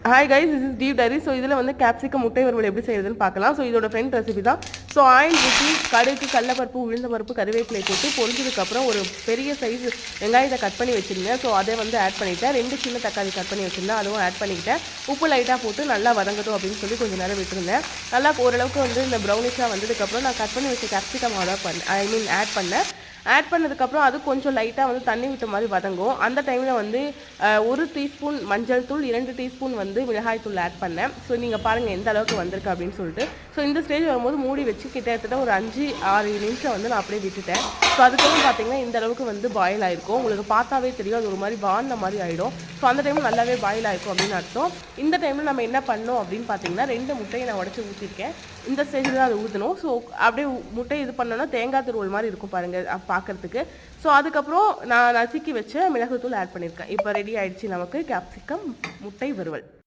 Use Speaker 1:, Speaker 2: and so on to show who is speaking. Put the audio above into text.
Speaker 1: Hi guys, this is Deep diary. So இதில் வந்து capsicum முட்டை வறுவல் எப்படி செய்யறதுன்னு பார்க்கலாம். ஸோ இதோட ஃப்ரெண்ட் ரெசிபி தான். ஸோ ஆயில் ஊற்றி கடுகு, கடலப்பருப்பு, உளுந்த பருப்பு, கருவேப்பிலை போட்டு பொரிஞ்சதுக்கப்புறம் ஒரு பெரிய சைஸ் வெங்காயத்தை கட் பண்ணி வச்சுருந்தேன். ஸோ அதை வந்து ஆட் பண்ணிவிட்டேன். 2 சின்ன தக்காளி கட் பண்ணி வச்சுருந்தேன், அதுவும் ஆட் பண்ணிக்கிட்டேன். உப்பு லைட்டாக போட்டு நல்லா வதங்கட்டும் அப்படின்னு சொல்லி கொஞ்சம் நேரம் விட்டுருந்தேன். நல்லா ஓரளவுக்கு வந்து இந்த ப்ரௌனிஷாக வந்ததுக்கப்புறம் நான் கட் பண்ணி வச்ச கேப்சிகம் ஆட் பண்ணேன். ஆட் பண்ணதுக்கப்புறம் அது கொஞ்சம் லைட்டாக வந்து தண்ணி விட்ட மாதிரி வதங்கும். அந்த டைமில் வந்து 1 டீஸ்பூன் மஞ்சள் தூள், 2 டீஸ்பூன் வந்து மிளகாய் தூள் ஆட் பண்ணேன். ஸோ நீங்கள் பாருங்கள் எந்த அளவுக்கு வந்திருக்கு அப்படின்னு சொல்லிட்டு. ஸோ இந்த ஸ்டேஜ் வரும்போது மூடி வச்சு கிட்டத்தட்ட ஒரு 5-6 நிமிஷம் வந்து நான் அப்படியே விட்டுட்டேன். ஸோ அதுக்கப்புறம் பார்த்தீங்கன்னா இந்த அளவுக்கு வந்து பாயில் ஆகிருக்கும். உங்களுக்கு பார்த்தாவே தெரியும், அது ஒரு மாதிரி வாடின மாதிரி ஆகிடும். ஸோ அந்த டைமில் நல்லாவே பாயில் ஆகிருக்கும் அப்படின்னு அர்த்தம். இந்த டைமில் நம்ம என்ன பண்ணோம் அப்படின்னு பார்த்தீங்கன்னா 2 முட்டையை நான் உடச்சி ஊற்றிருக்கேன். இந்த ஸ்டேஜில் தான் அதை ஊற்றணும். ஸோ அப்படியே முட்டை இது பண்ணோன்னா தேங்காய் துருவல் மாதிரி இருக்கும் பாருங்கள் பார்க்குறதுக்கு. ஸோ அதுக்கப்புறம் நான் நசுக்கி வச்ச மிளகுத்தூள் ஆட் பண்ணியிருக்கேன். இப்போ ரெடி ஆகிடுச்சு நமக்கு கேப்சிகம் முட்டை வறுவல்.